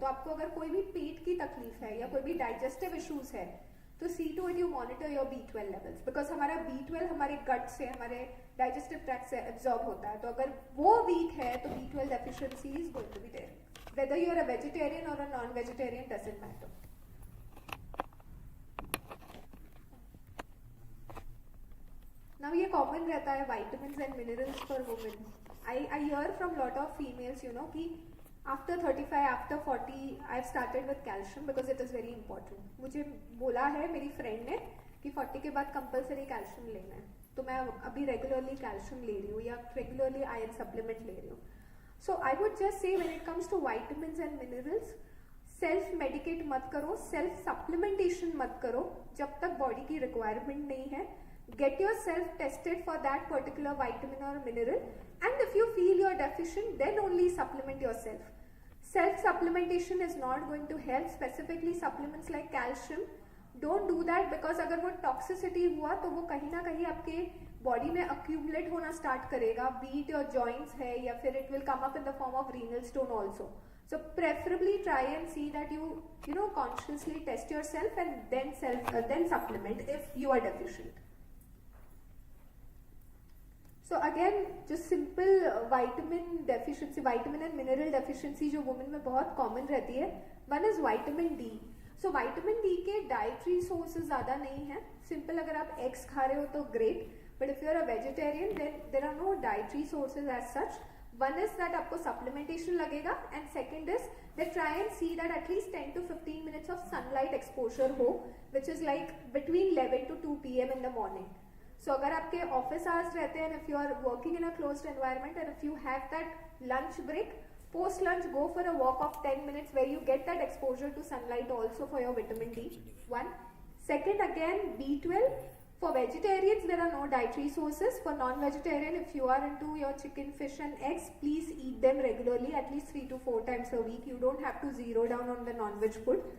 तो आपको अगर कोई भी पेट की तकलीफ है या कोई भी डाइजेस्टिव इश्यूज है तो see to it you monitor your B12 levels, because हमारा B12 हमारे गट से, हमारे डाइजेस्टिव ट्रैक्ट से एब्जॉर्ब होता है, तो अगर वो वीक है तो B12 deficiency is going to be there, whether you are a vegetarian और a non vegetarian doesn't matter. Now ये कॉमन रहता है vitamins and minerals for women. I hear from lot of females, you know, कि after 35, after 40, I've started with calcium because it is very important. मुझे बोला है मेरी friend ने कि 40 के बाद कंपलसरी कैल्शियम लेना है, तो मैं अभी रेगुलरली कैल्शियम ले रही हूँ या रेगुलरली आयरन सप्लीमेंट ले रही हूँ. So I would just say when it comes to vitamins and minerals, self medicate मत करो, सेल्फ सप्लीमेंटेशन मत करो जब तक बॉडी की रिक्वायरमेंट नहीं है. Get yourself tested for that particular vitamin or mineral, and if you feel you're deficient, then only supplement yourself. Self supplementation is not going to help, specifically supplements like calcium. Don't do that, because अगर वो toxicity हुआ तो वो कहीं ना कहीं आपके body में accumulate होना start करेगा, be it your joints है या फिर it will come up in the form of renal stone also. So preferably try and see that you know consciously test yourself and then supplement if you are deficient. So again, just simple vitamin deficiency, vitamin and mineral deficiency जो women में बहुत common रहती है. One is vitamin D. So vitamin D के dietary sources ज़्यादा नहीं है. Simple अगर आप eggs खा रहे हो तो great, but if you are a vegetarian then there are no dietary sources as such. One is that आपको supplementation लगेगा, and second is that try and see that at least 10 to 15 minutes of sunlight exposure हो, which is like between 11 to 2 p.m. in the morning. So अगर आपके office hours रहते हैं, if you are working in a closed environment and if you have that lunch break, post lunch go for a walk of 10 minutes where you get that exposure to sunlight also for your vitamin D. One. Second, again B12. For vegetarians there are no dietary sources. For non-vegetarian, if you are into your chicken, fish and eggs, please eat them regularly, at least 3 to 4 times a week. You don't have to zero down on the non-veg food.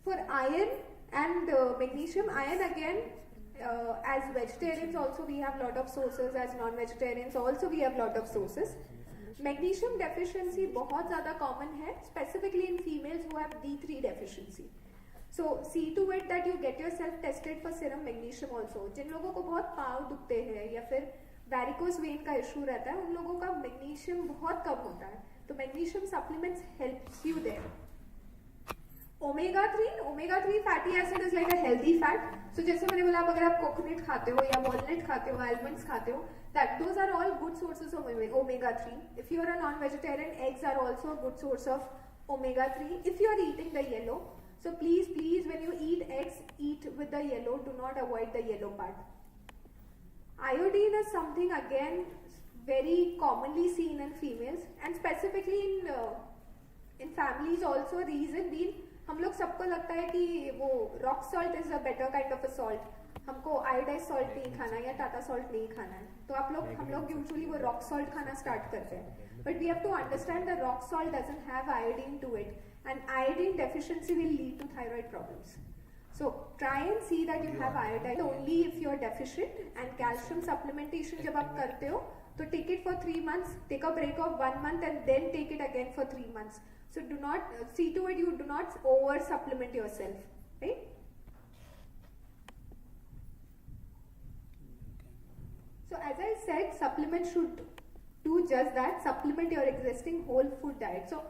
For iron and magnesium, iron again, as vegetarians also we have lot of sources, as non-vegetarians also we have lot of sources. Magnesium deficiency बहुत ज़्यादा common है, specifically in females who have D3 deficiency. So see to it that you get yourself tested for serum magnesium also. जिन लोगों को बहुत पाँव दुखते हैं या फिर varicose vein का issue रहता है, उन लोगों का magnesium बहुत कम होता है, तो magnesium supplements helps you there. Omega 3 fatty acid is like a healthy fat. So जैसे मैंने बोला, अगर आप कोकोनट खाते हो या वॉलनट खाते हो, आलमंड्स खाते हो, that those are all good sources of omega 3. If you are a non-vegetarian, eggs are also a good source of omega 3. If you are eating the yellow, so please when you eat eggs, eat with the yellow. Do not avoid the yellow part. Iodine is something again very commonly seen in females, and specifically in families also. Reason being, हम लोग सबको लगता है कि वो rock salt is a better kind of a salt, हमको iodise salt नहीं खाना या टाटा सॉल्ट नहीं खाना है, तो हम लोग यूजुअली वो रॉक सॉल्ट खाना स्टार्ट करते हैं. But we have to understand the rock salt doesn't have iodine to it, and iodine deficiency will lead to thyroid problems. So try and see that you have iodine only if you are deficient. And calcium supplementation जब आप करते हो तो take it for 3 months, take a break of 1 month and then take it again for 3 months. So do not see to it you do not over supplement yourself, right? So as I said, supplement should do just that, supplement your existing whole food diet. So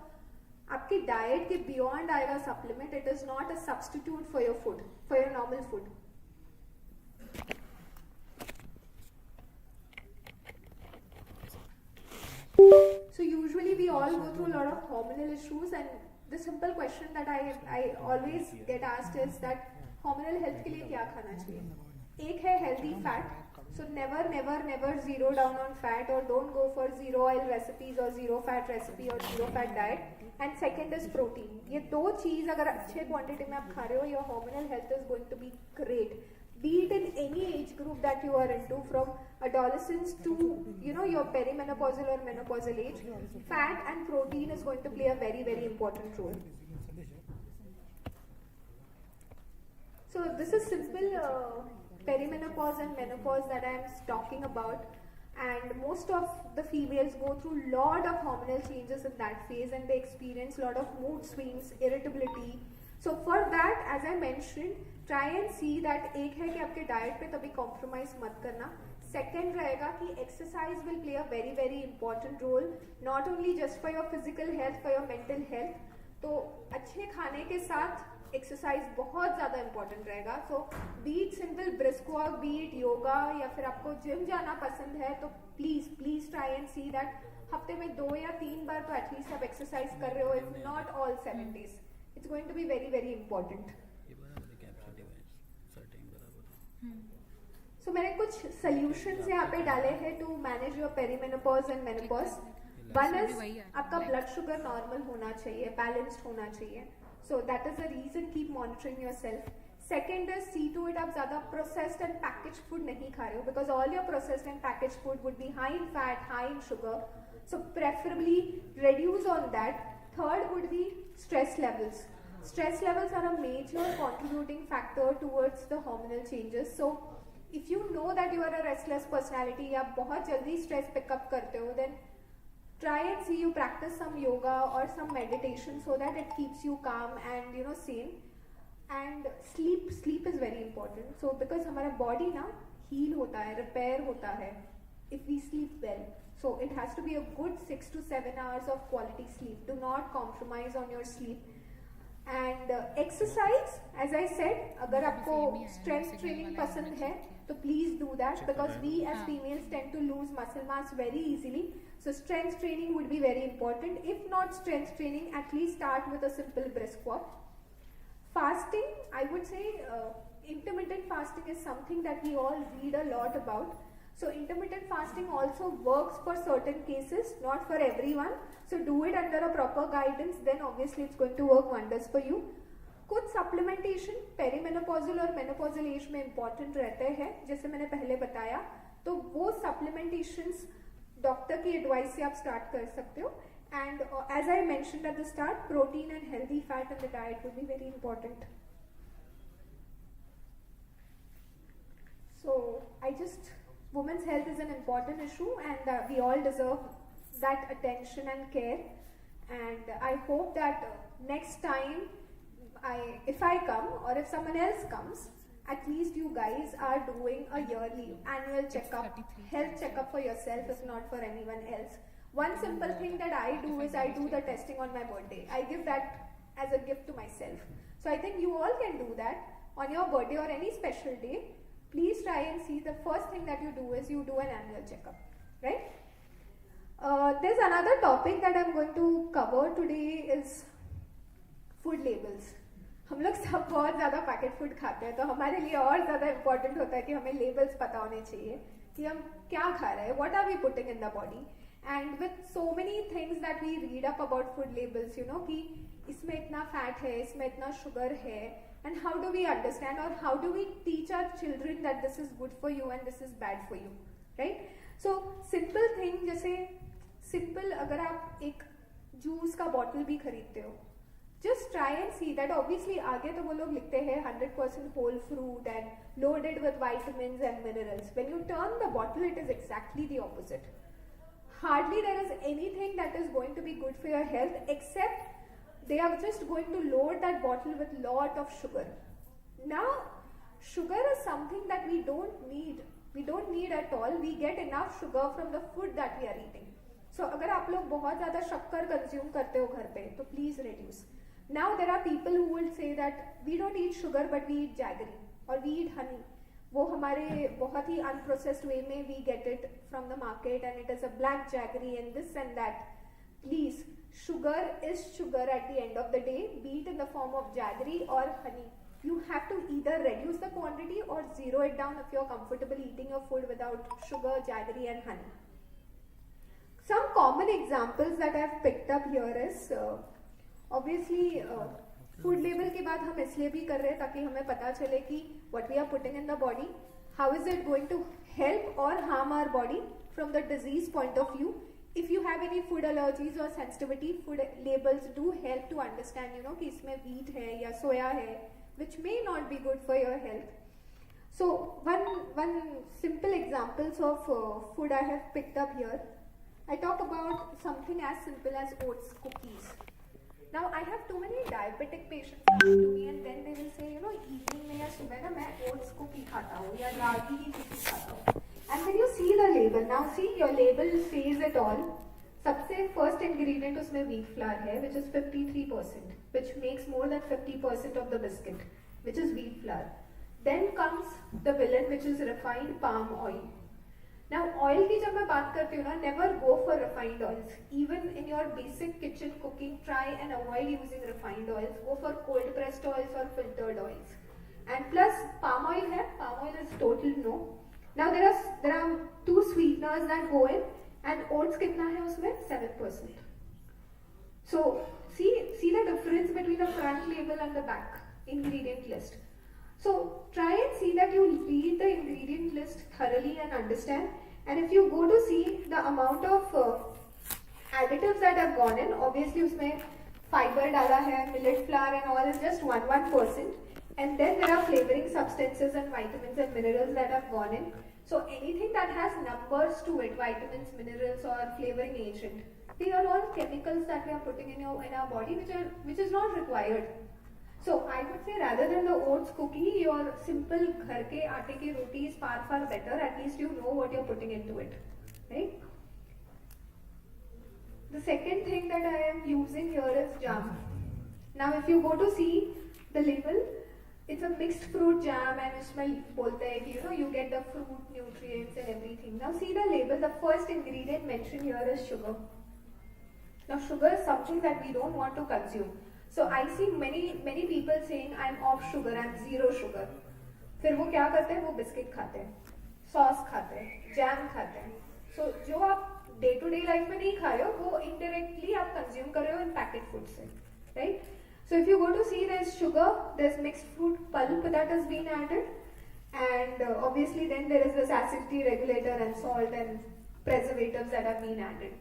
आपकी diet के beyond आएगा supplement. It is not a substitute for your food, for your normal food. So usually we all go through a lot of hormonal issues, and the simple question that I always get asked is that hormonal health के लिए क्या खाना चाहिए. एक है healthy fat. So never zero down on fat, or don't go for zero oil recipes or zero fat recipe or zero fat diet. And second is protein. ये दो चीज अगर अच्छे क्वांटिटी में आप खा रहे हो, your hormonal health is going to be great. Be it in any age group that you are into, from adolescence to your perimenopausal or menopausal age, fat and protein is going to play a very important role. So this is simple perimenopause and menopause that I am talking about. and most of the females go through lot of hormonal changes in that phase, and they experience lot of mood swings, irritability. So for that, as I mentioned, try and see that एक है कि आपके diet पे कभी compromise मत करना. Second रहेगा कि exercise will play a very very important role, not only just for your physical health, for your mental health. तो अच्छे खाने के साथ exercise बहुत ज़्यादा important रहेगा. So be it simple brisk walk, be it yoga, या फिर आपको gym जाना पसंद है तो please try and see that हफ्ते में 2 या 3 बार तो at least आप exercise कर रहे हो, if not all 7 days. It's going to be very very important. So मैंने कुछ solutions यहाँ पे डाले हैं to manage your perimenopause and menopause. One is आपका blood sugar normal होना चाहिए, balanced होना चाहिए. So that is the reason, keep monitoring yourself. Second is see to it आप ज़्यादा processed and packaged food नहीं खा रहे हो, because all your processed and packaged food would be high in fat, high in sugar. So preferably reduce on that. Third would be stress levels. Stress levels are a major contributing factor towards the hormonal changes. So if you know that you are a restless personality या बहुत जल्दी stress pick up करते हो, then try and see you practice some yoga or some meditation so that it keeps you calm and sane. And sleep is very important. So because हमारा body ना heal होता है, repair होता है if we sleep well. So it has to be a good 6 to 7 hours of quality sleep. Do not compromise on your sleep. And exercise, as I said, अगर आपको strength training पसंद है तो please do that, because we as females tend to lose muscle mass very easily. So strength training would be very important. If not strength training, at least start with a simple brisk walk. Fasting, I would say intermittent fasting is something that we all read a lot about. So intermittent fasting also works for certain cases, not for everyone. So do it under a proper guidance, then obviously it's going to work wonders for you. कुछ supplementation perimenopausal और menopausal as में important रहते हैं, जैसे मैंने पहले बताया. तो वो supplementations डॉक्टर की एडवाइस से आप स्टार्ट कर सकते हो. And as I mentioned at the start, protein and healthy fat in the diet would be very important. So women's health is an important issue, and we all deserve that attention and care. And I hope that next time if I come or if someone else comes, at least you guys are doing a yearly annual checkup, health checkup for yourself, if not for anyone else. One simple thing that I do is I do the testing on my birthday. I give that as a gift to myself. So I think you all can do that on your birthday or any special day. Please try and see, the first thing that you do is you do an annual checkup, right? There's another topic that I'm going to cover today is food labels. हम लोग सब बहुत ज़्यादा packet food खाते हैं, तो हमारे लिए और ज़्यादा इम्पोर्टेंट होता है कि हमें लेबल्स पता होने चाहिए कि हम क्या खा रहे हैं, what are we putting in the body. And with so many things that we read up about food labels, कि इसमें इतना फैट है, इसमें इतना शुगर है, and how do we understand or how do we teach our children that this is good for you and this is bad for you, right? So simple thing, जैसे simple अगर आप एक juice का bottle भी खरीदते हो, just try and see that obviously आगे तो वो लोग लिखते हैं 100% whole fruit and loaded with vitamins and minerals. When you turn the bottle, it is exactly the opposite. Hardly there is anything that is going to be good for your health, except they are just going to load that bottle with lot of sugar. Now, sugar is something that we don't need. We don't need at all. We get enough sugar from the food that we are eating. So अगर आप लोग बहुत ज़्यादा शक्कर consume करते हो घर पे, तो please reduce. Now there are people who will say that we don't eat sugar but we eat jaggery or we eat honey. वो हमारे बहुत ही unprocessed way में we get it from the market and it is a black jaggery and this and that. Please, sugar is sugar at the end of the day, be it in the form of jaggery or honey. You have to either reduce the quantity or zero it down if you're comfortable eating your food without sugar, jaggery and honey. Some common examples that I've picked up here is obviously food label के बाद हम इसलिए भी कर रहे हैं ताकि हमें पता चले कि what we are putting in the body, how is it going to help or harm our body from the disease point of view. If you have any food allergies or sensitivity, food labels do help to understand, कि इसमें wheat है या soya है, which may not be good for your health. So one simple examples of food I have picked up here. I talk about something as simple as oats cookies. Now I have too many diabetic patients coming to me and then they will say, evening में या सुबह ना मैं oats cookie खाता हूँ या रागी की cookie खाता हूँ. And when you see the label, now see your label says it all. सबसे first ingredient उसमें wheat flour है, which is 53%, which makes more than 50% of the biscuit, which is wheat flour. Then comes the villain, which is refined palm oil. Now oil की जब मैं बात करती हूँ ना, never go for refined oils. Even in your basic kitchen cooking, try and avoid using refined oils. Go for cold pressed oils or filtered oils. And plus palm oil है, palm oil is total no. Now there are two sweeteners that go in, and oats कितना है उसमें 7%. So see the difference between the front label and the back ingredient list. So try and see that you read the ingredient list thoroughly and understand. And if you go to see the amount of additives that have gone in, obviously उसमें fiber डाला है, millet flour and all is just 1%. And then there are flavoring substances and vitamins and minerals that have gone in. So anything that has numbers to it, vitamins, minerals or flavoring agent, they are all chemicals that we are putting in our body which is not required. So I would say rather than the oats cookie, your simple घर के आटे की roti is far better. At least you know what you're putting into it, right? The second thing that I am using here is jam. Now if you go to see the label, it's a mixed fruit jam and उसमें बोलते हैं कि you get the fruit nutrients and everything. Now see the label. The first ingredient mentioned here is sugar. Now sugar is something that we don't want to consume. So I see many people saying I'm off sugar, I'm zero sugar. फिर वो क्या करते हैं? वो biscuit खाते हैं, sauce खाते हैं, जैम खाते हैं. So जो आप डे टू डे लाइफ में नहीं खा रहे हो वो indirectly आप कंज्यूम कर रहे हो इन पैकेट फूड से, right? So if you go to see, there's sugar, there's mixed fruit pulp that has been added, and obviously then there is this acidity regulator and salt and preservatives that have been added.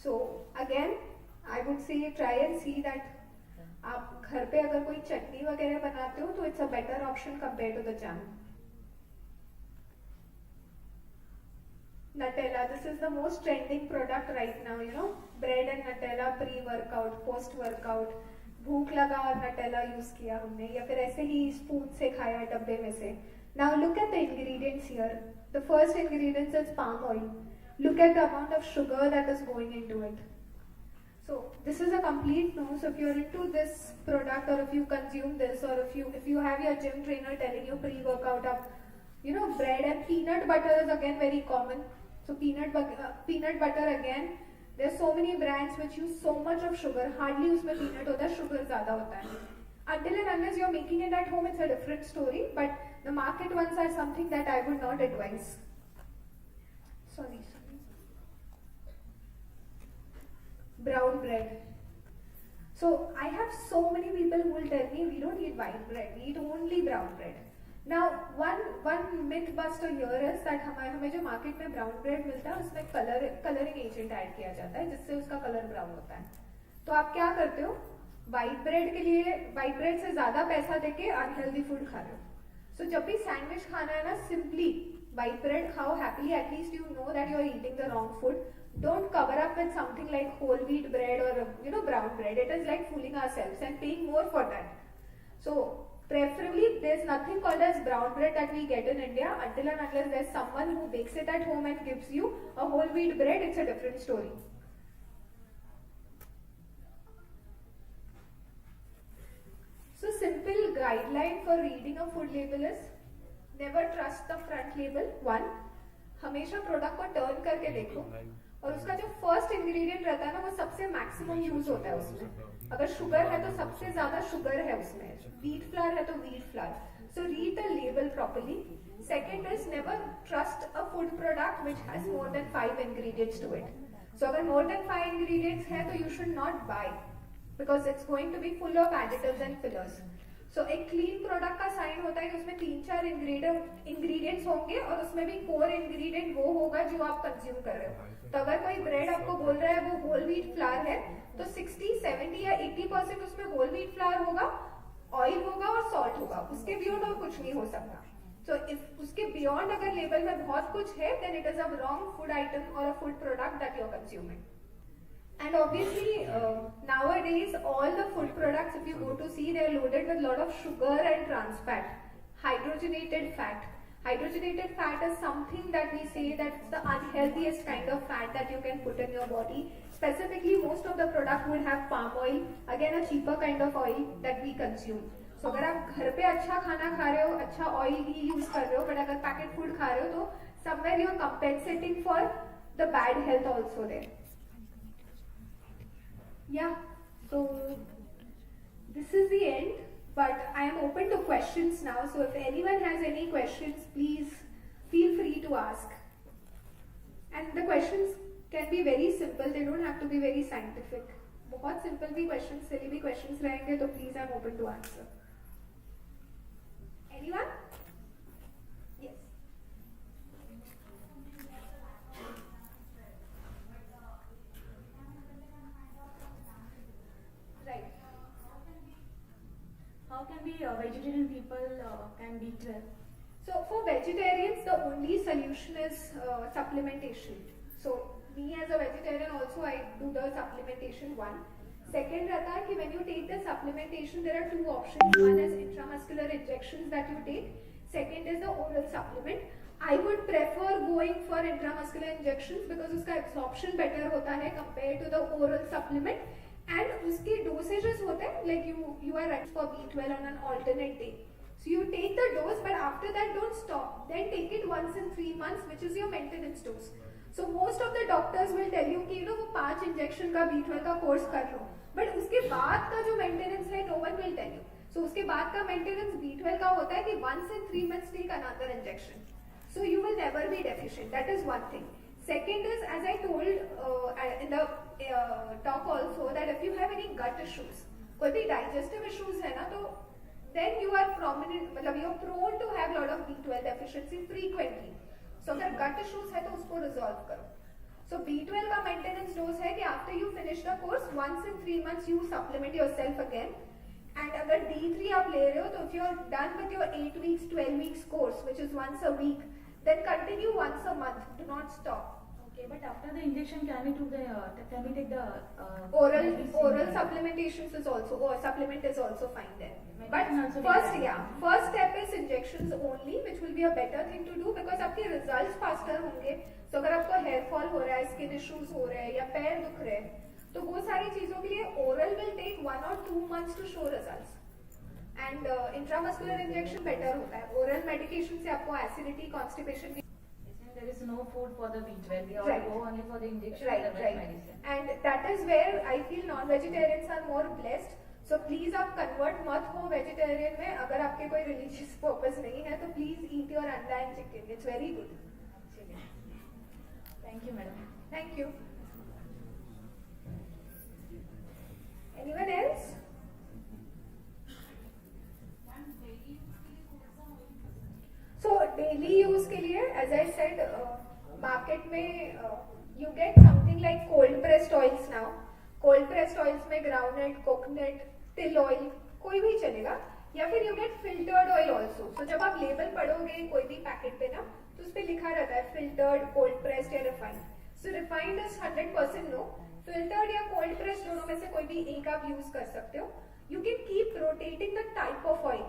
So again, I would say try and see that आप घर पे अगर कोई चटनी वगैरह बनाते हो तो it's a better option compared to the jam. Nutella, this is the most trending product right now, bread and Nutella pre-workout, post-workout. भूख लगा और Nutella यूज किया हमने या फिर ऐसे ही स्पून से खाया डब्बे में से. Now look at the ingredients here. The first ingredient is palm oil. Look at the amount of sugar that is going into it. So this is a complete no. So if you're into this product or if you consume this or if you have your gym trainer telling you pre-workout up, bread and peanut butter is again very common. So peanut butter again, there's so many brands which use so much of sugar. Hardly उसमें peanut होता है, sugar ज़्यादा होता है. Until and unless you're making it at home, it's a different story. But the market ones are something that I would not advise. Sorry. Brown bread. So I have so many people who will tell me we don't eat white bread, we eat only brown bread. Now one myth buster here is that हमें जो market में brown bread मिलता है उसमें colouring agent add किया जाता है जिससे उसका कलर ब्राउन होता है. तो आप क्या करते हो? व्हाइट ब्रेड के लिए व्हाइट ब्रेड से ज्यादा पैसा देके अनहेल्दी फूड खा रहे हो. सो जब भी सैंडविच खाना है ना, सिंपली व्हाइट ब्रेड खाओ happily. At least you know that you are eating the wrong food. Don't cover up with something like whole wheat bread or brown bread. It is like fooling ourselves and paying more for that. So preferably there's nothing called as brown bread that we get in India until and unless there's someone who bakes it at home and gives you a whole wheat bread. It's a different story. So simple guideline for reading a food label is never trust the front label. One, हमेशा product को turn करके देखो और उसका जो first ingredient रहता है ना वो सबसे मैक्सिमम यूज होता है उसमें. अगर शुगर है तो सबसे ज्यादा शुगर है उसमें. व्हीट फ्लावर है तो wheat flour. So read the label properly. Second is never trust a food product which has more than 5 ingredients to it. So अगर मोर देन 5 इंग्रेडिएंट्स है तो you should not buy because it's going to be full of additives and fillers. So एक clean product का sign होता है कि उसमें 3-4 ingredients होंगे और उसमें भी कोर इंग्रेडिएंट वो होगा जो आप कंज्यूम कर रहे हो. तो अगर कोई ब्रेड आपको बोल रहा है वो होल व्हीट फ्लावर है तो 60, 70 या 80% उसमें होल व्हीट फ्लावर होगा, ऑयल होगा और सॉल्ट होगा. उसके बियॉन्ड और कुछ नहीं हो सकता. So if उसके beyond अगर label में बहुत कुछ है, then it is a wrong food item or a food product that you're consuming. And obviously, nowadays, all the food products, if you go to see, they're loaded with a lot of sugar and trans fat, hydrogenated fat. Hydrogenated fat is something that we say that's the unhealthiest kind of fat that you can put in your body. Specifically, most of the product would have palm oil, again a cheaper kind of oil that we consume. So अगर आप घर पे अच्छा खाना खा रहे हो, अच्छा ऑयल ही यूज कर रहे हो, बट अगर पैकेट फूड खा रहे हो तो somewhere you're compensating for the bad health also there. Yeah, so this is the end, but I am open to questions now. So if anyone has any questions, please feel free to ask. And the questions can be very simple, they don't have to be very scientific. बहुत simple भी questions, silly भी questions रहेंगे तो please I'm open to answer. Anyone? Yes. Right. How can we vegetarian people can be well? So for vegetarians, the only solution is supplementation. So me as a vegetarian also I do the supplementation one. Second रहता है कि when you take the supplementation, there are two options. One is intramuscular injections that you take. Second is the oral supplement. I would prefer going for intramuscular injections because उसका absorption better होता है compared to the oral supplement. And उसके dosages होते हैं like you are right for B12 on an alternate day. So you take the dose, but after that don't stop. Then take it once in 3 months, which is your maintenance dose. So most of the doctors will tell you कि वो 5 injection का B12 का course कर लो. But उसके बाद का जो maintenance है, no one will tell you. So उसके बाद का maintenance B12 का होता है कि once in 3 months take another injection. So you will never be deficient. That is one thing. Second is, as I told in the talk also, that if you have any gut issues, कोई भी digestive issues है ना, तो then you are prominent, मतलब you are prone to have lot of B12 deficiency frequently. So अगर gut issues है तो उसको resolve करो. So B12 का maintenance dose है कि after you finish the course, once in 3 months you supplement yourself again. And अगर D3 आप ले रहे हो तो if you are done with your 8 weeks, 12 weeks course, which is once a week, then continue once a month. Do not stop. Okay, but after the injection, can we take the oral supplementations is also, or supplement is also fine then. But first step is injections only, which will be a better thing to do because आपके results faster होंगे. So अगर आपको hair fall हो रहा है, skin issues हो रहे हैं या पैर दुख रहे हैं, तो वो सारी चीजों के लिए oral will take 1 or 2 months to show results. And intramuscular injection better होता है. Oral medication से आपको acidity, constipation. There is no food for the B12. We all go only for the injection and the medicine. And that is where I feel non-vegetarians are more blessed. So please आप convert मत हो vegetarian में. अगर आपके कोई religious purpose नहीं है तो please eat your anda and chicken. It's very good. Thank you, madam. Thank you. Anyone else? So daily use के लिए, as I said, market में you get something like cold pressed oils now. Cold pressed oils में groundnut, coconut, till oil कोई भी चलेगा. या फिर you get filtered oil also. So जब आप label पढ़ोगे कोई भी packet पे ना, तो उस पे लिखा रहता है filtered, cold pressed या refined. So refined is 100% no. Filtered या cold pressed दोनों में से कोई भी एक आप use कर सकते हो. You can keep rotating the type of oil.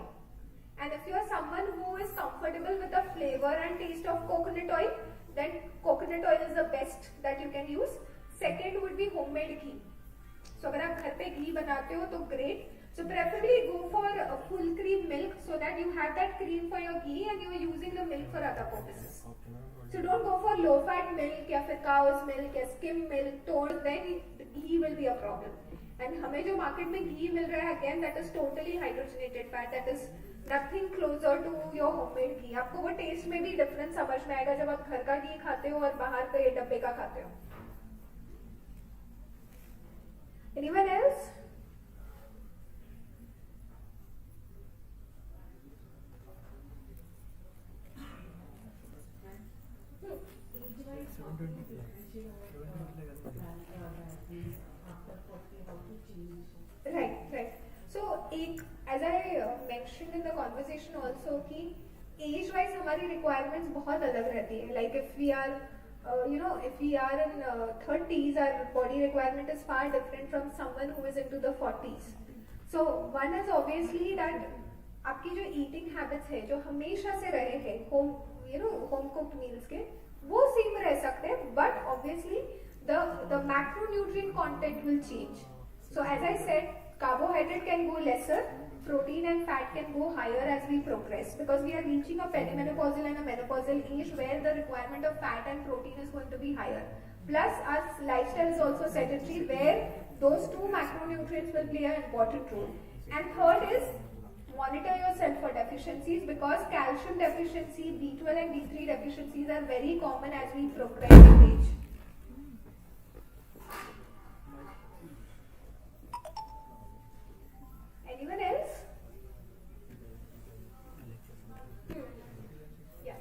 And if you are someone who is comfortable with the flavor and taste of coconut oil, then coconut oil is the best that you can use. Second would be homemade ghee. So अगर आप घर पे घी बनाते हो तो great. So preferably go for a full cream milk so that you have that cream for your ghee and you are using the milk for other purposes. So don't go for low fat milk या फिर cow's milk या skim milk, told, then ghee will be a problem. And हमें जो market में घी मिल रहा है, again that is totally hydrogenated fat, that is nothing closer to your homemade ghee. आपको वो टेस्ट में भी डिफरेंस समझ में आएगा जब आप घर का घी खाते हो और बाहर के डब्बे का खाते हो. Anyone else? Right. So as I mentioned in the conversation also कि एज वाइज हमारी रिक्वायरमेंट्स बहुत अलग रहती है. Like if we are if we are in 30s, our body requirement is far different from someone who is into the 40s. So one is obviously that आपकी जो eating habits है जो हमेशा से रहे हैं home cooked meals के, वो सेम रह सकते हैं, but obviously the macronutrient content will change. So as I said, carbohydrate can go lesser, protein and fat can go higher as we progress, because we are reaching a perimenopausal and a menopausal age where the requirement of fat and protein is going to be higher. Plus our lifestyle is also sedentary where those two macronutrients will play an important role. And third is monitor yourself for deficiencies, because calcium deficiency, B12 and B3 deficiencies are very common as we progress in age. Anyone else? Yeah.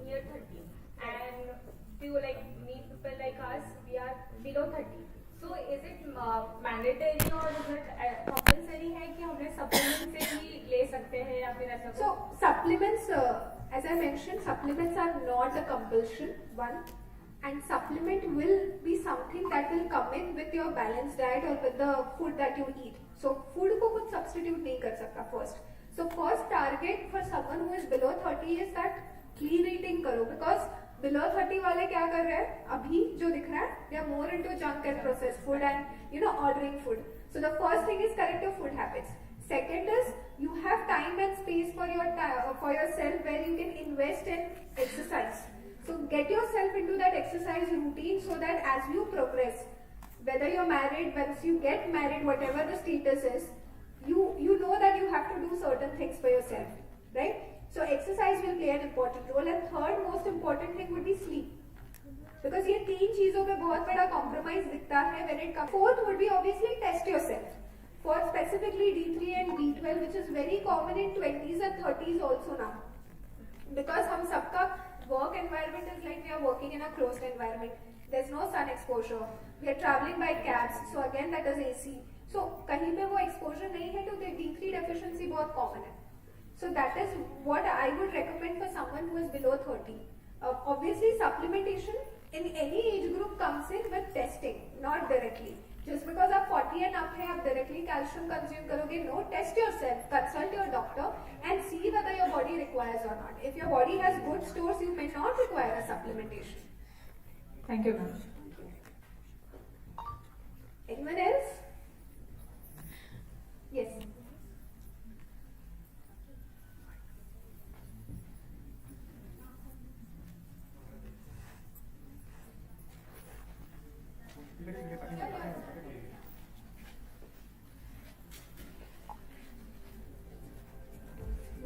We are 30, and few like me, people like us, we are below 30. So is it mandatory or is it compulsory है कि हमने supplements से ही ले सकते हैं या फिर ऐसा? So supplements, as I mentioned, supplements are not a compulsion, one, and supplement will be something that will come in with your balanced diet or with the food that you eat. So food को कुछ substitute नहीं कर सकता first. So first target for someone who is below 30 is that clean eating करो, because below 30 वाले क्या कर रहे हैं अभी जो दिख रहा है, they are more into junk and processed food and ordering food. So the first thing is correct your food habits. Second is you have time and space for yourself where you can invest in exercise. So get yourself into that exercise routine so that as you progress, whether you're married, once you get married, whatever the status is, you know that you have to do certain things for yourself, right? So exercise will play an important role. And third most important thing would be sleep, because ये तीन चीजों पे बहुत बड़ा compromise दिखता है when it comes. Fourth would be obviously test yourself for specifically D3 and B12, which is very common in 20s and 30s also now, because हम सबका work environment is like we are working in a closed environment. There's no sun exposure. We are traveling by cabs, so again that is AC. So कहीं पे वो exposure नहीं है तो D3 deficiency बहुत common है. So that is what I would recommend for someone who is below 30. Obviously supplementation in any age group comes in with testing, not directly. Just because आप 40 and up है आप directly calcium consume करोगे, no, test yourself, consult your doctor and see whether your body requires or not. If your body has good stores, you may not require a supplementation. Thank you, ma'am. Anyone else? Yes.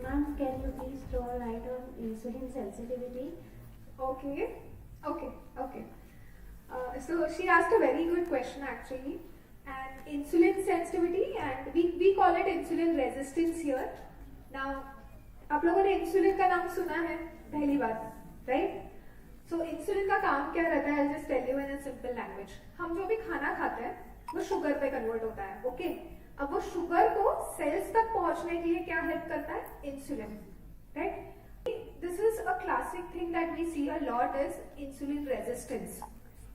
Ma'am, can you please throw light on insulin sensitivity? Okay. So she asked a very good question actually, and insulin sensitivity, and we call it insulin resistance here. Now, आप लोगों ने insulin का नाम सुना है पहली बार, right? So insulin का काम क्या रहता है? I'll just tell you in a simple language. हम जो भी खाना खाते हैं वो शुगर पे कन्वर्ट होता है, ओके? अब वो शुगर को सेल्स तक पहुंचने के लिए क्या हेल्प करता है? Insulin, right? This is a classic thing that we see a lot is insulin resistance.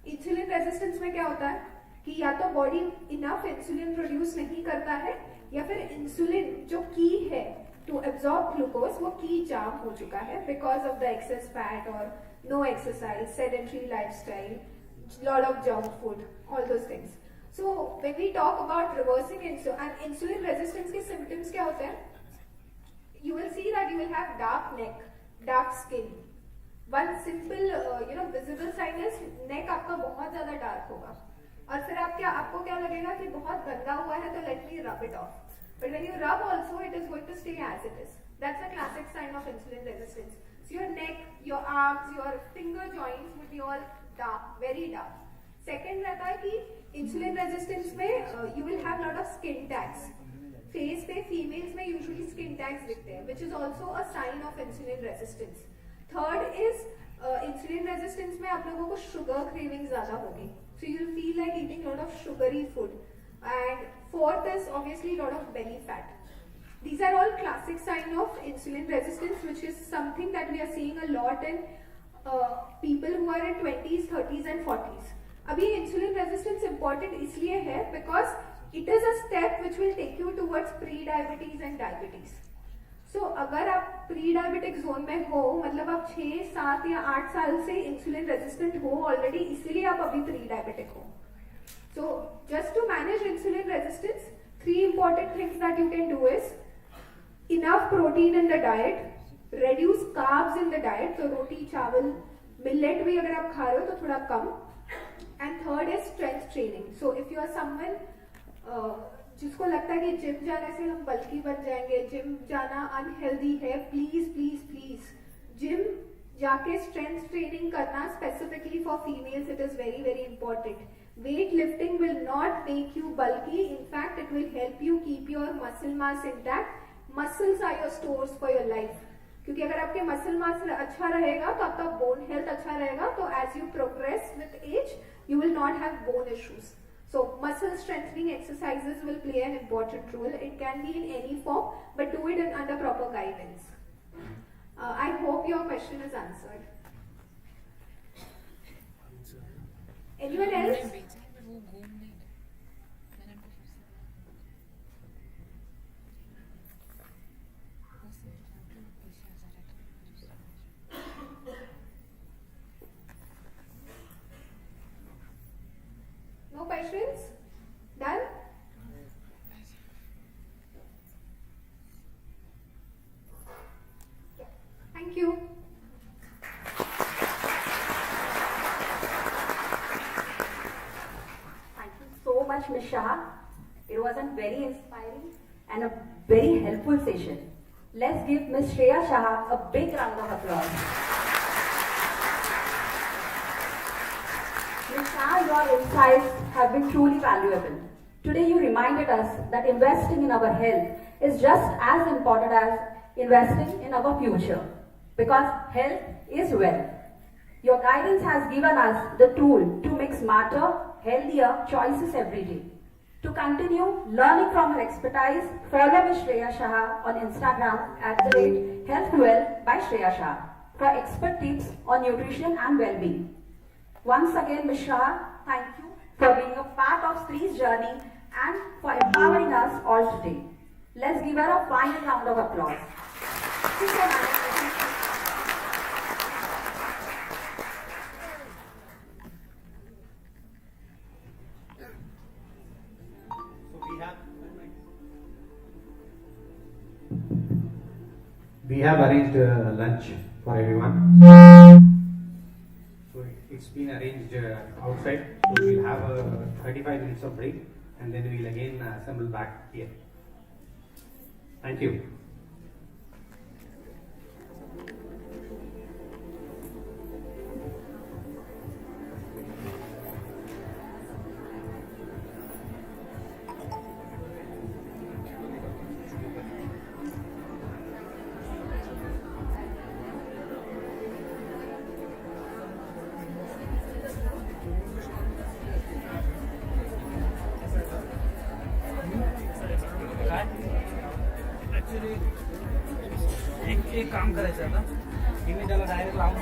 Insulin resistance में क्या होता है कि या तो बॉडी इनफ इंसुलिन प्रोड्यूस नहीं करता है, या फिर इंसुलिन जो की है टू एब्जॉर्ब ग्लूकोज वो की जाम हो चुका है because of the excess fat और no exercise, sedentary lifestyle, lot of junk food, all those things. So when we talk about reversing insulin resistance के सिम्टम्स क्या होते हैं? You will see that you will have dark neck, dark skin. One simple, visible sign is neck आपका बहुत ज़्यादा dark होगा. और फिर आपको क्या लगेगा कि बहुत गंदा हुआ है तो let me rub it off. But when you rub also, it is going to stay as it is. That's a classic sign of insulin resistance. So your neck, your arms, your finger joints would be all dark, very dark. Second रहता है कि insulin resistance में you will have lot of skin tags. Face पे females में usually skin tags दिखते हैं, which is also a sign of insulin resistance. Third is insulin insulin resistance में आप लोगों को शुगर क्रेविंग ज्यादा होगी, so you'll feel like eating lot of sugary food. And fourth is obviously lot of belly fat. These are all classic sign of insulin resistance, which is something that we are seeing a lot in people who are in 20s, 30s and 40s. अभी insulin resistance important इसलिए है because it is a step which will take you towards pre-diabetes and diabetes. So अगर आप pre-diabetic zone में हो, मतलब आप 6, 7 या 8 साल से insulin resistant हो already, इसीलिए आप अभी pre-diabetic हो. So just to manage insulin resistance, 3 important things that you can do is enough protein in the diet, reduce carbs in the diet, so roti, chawal, millet भी अगर आप खा रहे हो तो थोड़ा कम. And third is strength training. So if you are someone जिसको लगता है कि जिम जाने से हम बल्कि बन जाएंगे, जिम जाना अनहेल्दी है, प्लीज जिम जाके स्ट्रेंथ ट्रेनिंग करना, specifically for females it is very very important. Weight lifting will not make you bulky, in fact it will help you keep your muscle mass intact. Muscles are your stores for your life, क्योंकि अगर आपके muscle mass अच्छा रहेगा तो आपका bone health अच्छा रहेगा. तो as you progress with age you will not have bone issues. So muscle strengthening exercises will play an important role. It can be in any form, but do it under proper guidance. I hope your question is answered. Anyone else? No questions? Done? Thank you. Thank you so much, Ms. Shah. It was a very inspiring and a very helpful session. Let's give Ms. Shreya Shah a big round of applause. Ms. Shah, your insights have been truly valuable. Today you reminded us that investing in our health is just as important as investing in our future, because health is wealth. Your guidance has given us the tool to make smarter, healthier choices every day. To continue learning from her expertise, follow Ms. Shreya Shah on Instagram @HealthWell by Shreya Shah for expert tips on nutrition and well-being. Once again, Ms. Shah, thank you for being a part of Stri's journey and for empowering us all today. Let's give her a final round of applause. Thank you so much. We have arranged lunch for everyone. So it's been arranged outside. So we'll have a 35 minutes of break and then we'll again assemble back here. Thank you. एक काम करायचं आता की मी त्याला direct लावून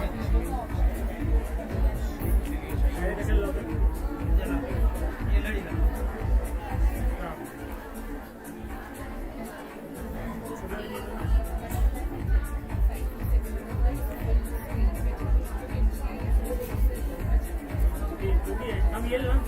येईल ना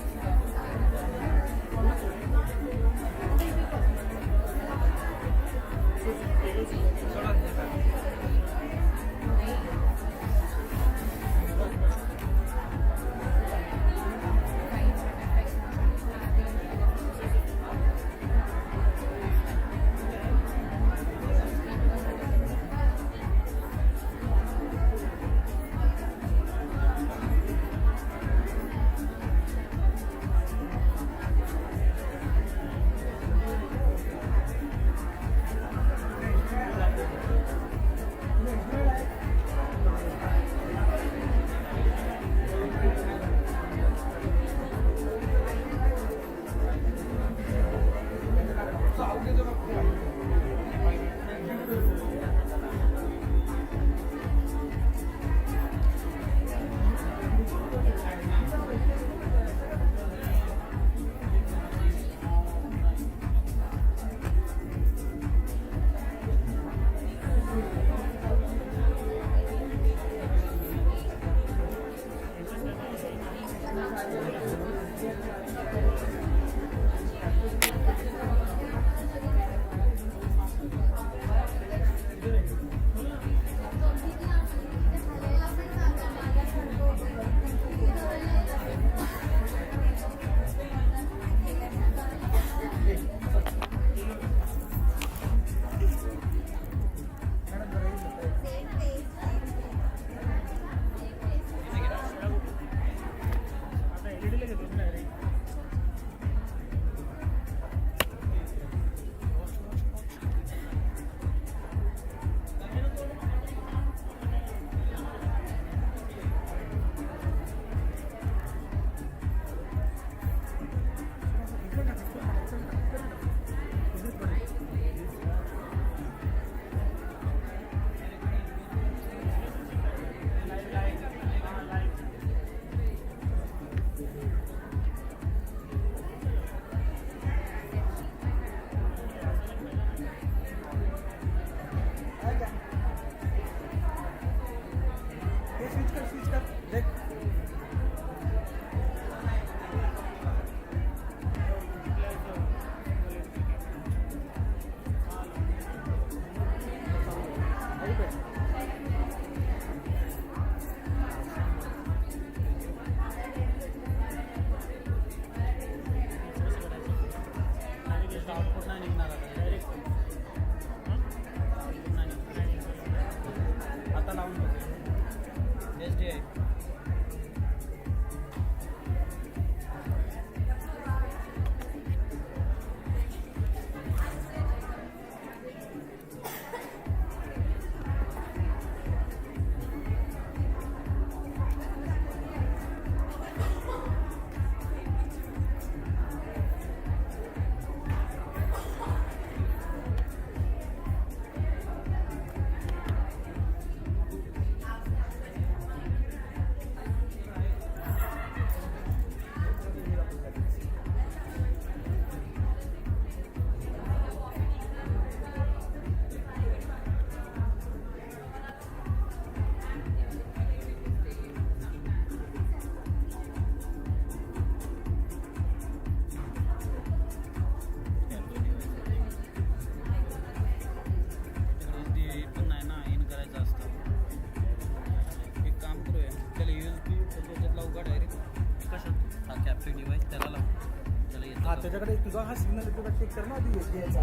हा त्याच्याकडे तुझा हा सिग्नल येतो का चेक कर ना आधी SBIचा.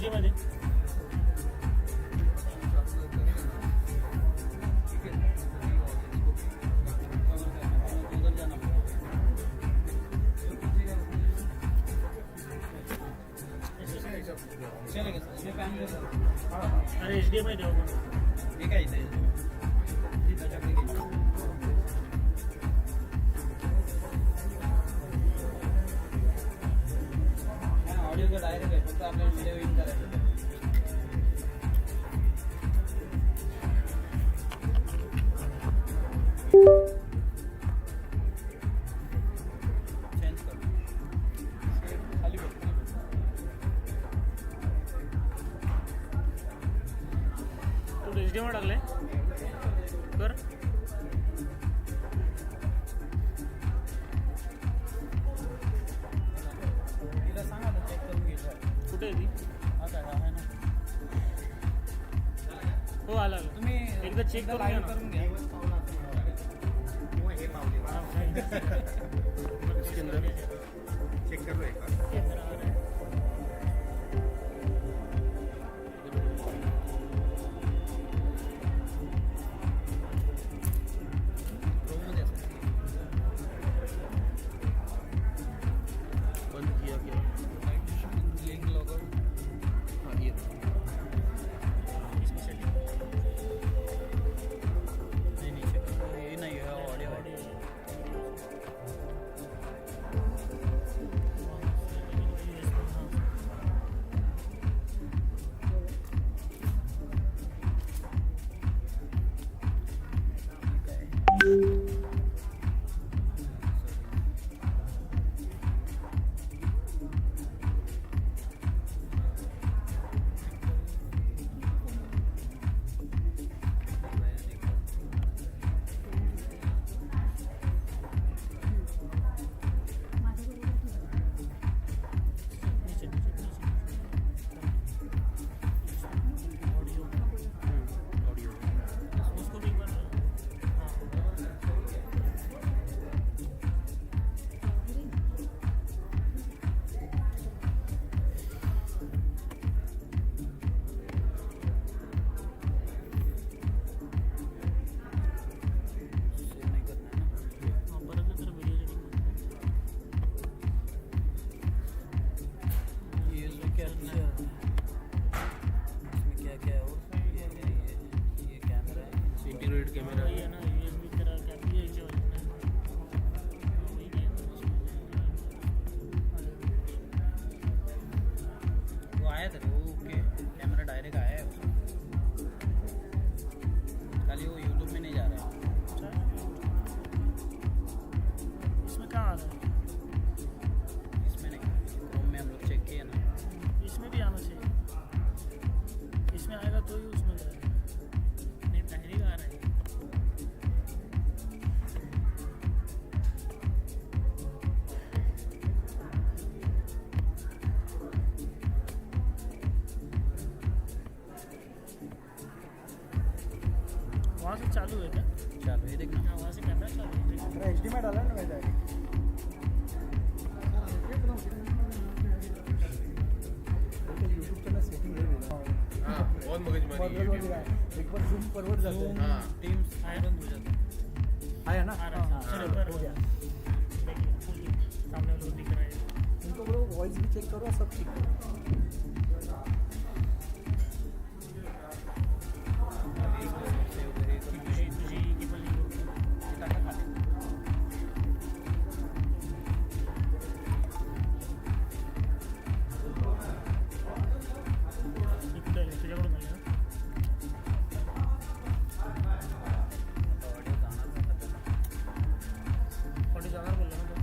मध्ये अरे HDMI देऊ हे काय इथे ऑडिओ का डायरेक्ट आहे फक्त आपल्याला व्हिडिओ इन करायचं चेंज कर खाली बघ तू HDMI टाकले कर कुठे आहे ती आहे ना हो आला तुम्ही एकदा चेक करून घ्या चेक करू एक आया था वो ओके कैमरा डायरेक्ट आया है उसमें खाली वो यूट्यूब में नहीं जा रहा है इसमें कहाँ आ रहा है? इसमें नहीं क्रोम में हम लोग चेक किए ना इसमें भी आना चाहिए, इसमें आएगा तो ही उसमें जाएगा, नहीं डायरेक्ट आ रहा है। वहाँ से चालू है क्या? चालू है देखना हाँ वहाँ से कैमरा चालू है। HD में डाला ना मैं डायरेक्ट यूट्यूब चैनल सेटिंग है हाँ बहुत मगजमारी है YouTube में। एक बार जूम फॉरवर्ड जाते हैं हाँ टीम्स बंद हो जाता है आया ना आ रहा है, चलो ऊपर हो गया देखिए, सामने लोग दिख रहा है। उनको बोलो वॉइस भी चेक करो सब चेक करो तुझी केबल नहीं होती। हे कुठे आहे? तुझ्याकडून आहे ना? ऑडिओ जाणार बोलला ना तो?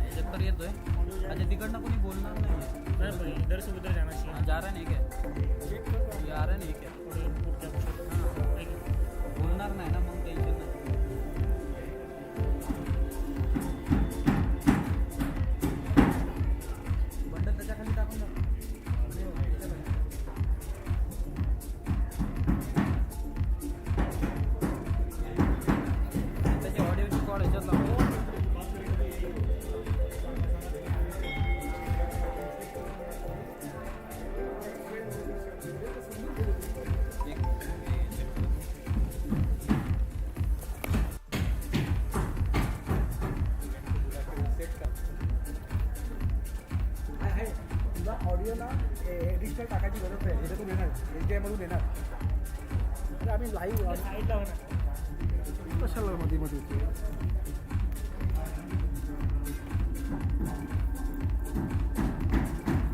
याच्यात तर येतोय अच्छा तिकडनं कोणी बोलणार नाही नाही पण इधर से उधर जाना चाहिए। जा रहा नहीं क्या ये आ रहा नहीं क्या ऑडिओ इनपुट क्या कुछ बोलणार नाही ना मग टेन्शन नाही बंडल त्याच्या खाली टाकून टाक. त्याची ऑडिओची कॉल ह्याच्यात लावतो आहे तुझा ऑडिओ ना एडिशनल टाकायची गरज नाही याच्यातून येणार HDI मधून येणार तर आम्ही लाईव्ह साईडला होणार। कशाला मध्ये मध्ये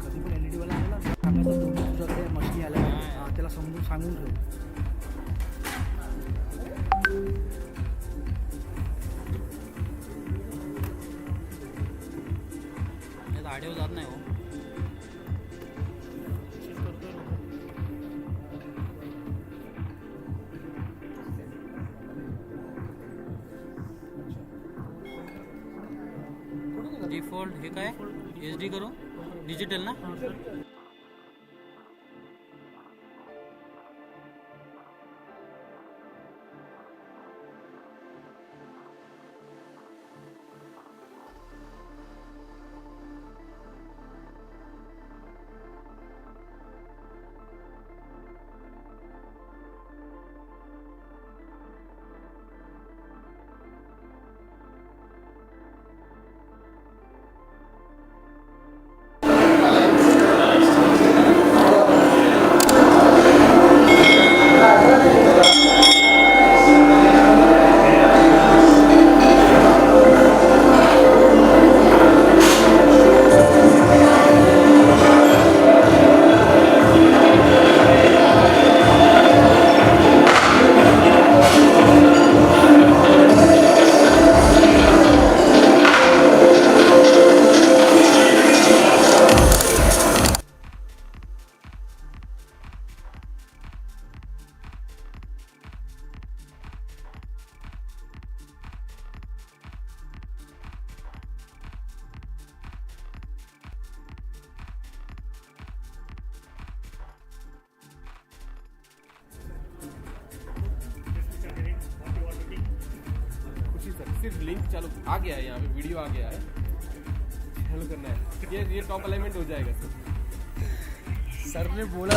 कधी पण LED वाला आला ना सांगायचं तुझ्याकडे मशिनी आल्या त्याला समजून सांगून ठेव ऑडिओ जात नाही हो डिफॉल्ट हे काय HD करू डिजिटल ना सिर्फ लिंक चालू आ गया है यहाँ पे वीडियो आ गया है चालू करना है ये टॉप अलाइनमेंट हो जाएगा सर ने बोला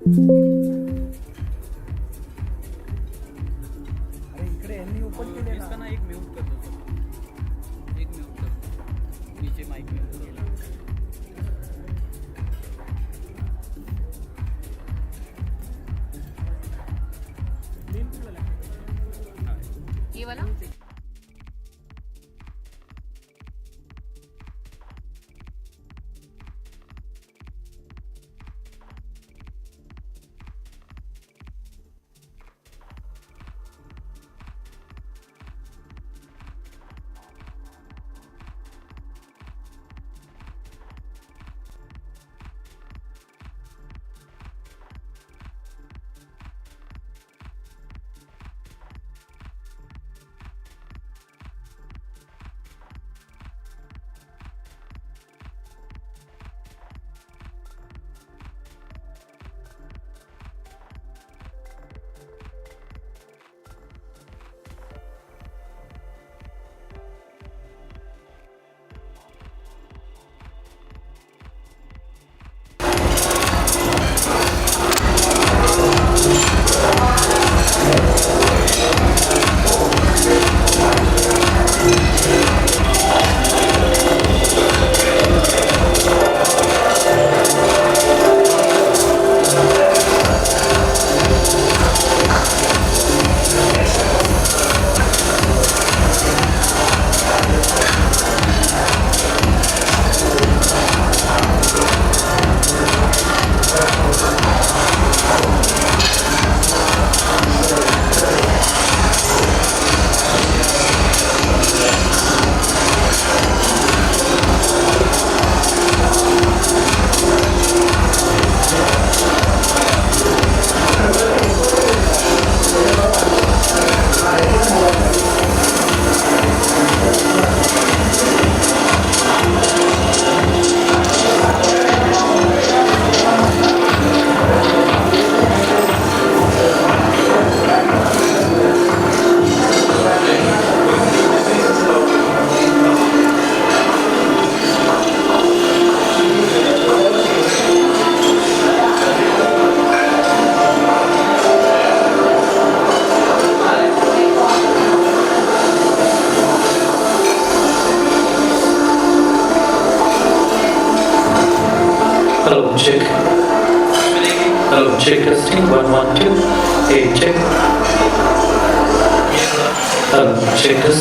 अरे इकडे यांनी ओपन केले ना. इसका ना एक म्यूट कर दो सर, एक म्यूट कर दो, नीचे माइक म्यूट केला. ये वाला Hello, check. Hello, check testing. 1 1 2. Hey, check. Hello, check this.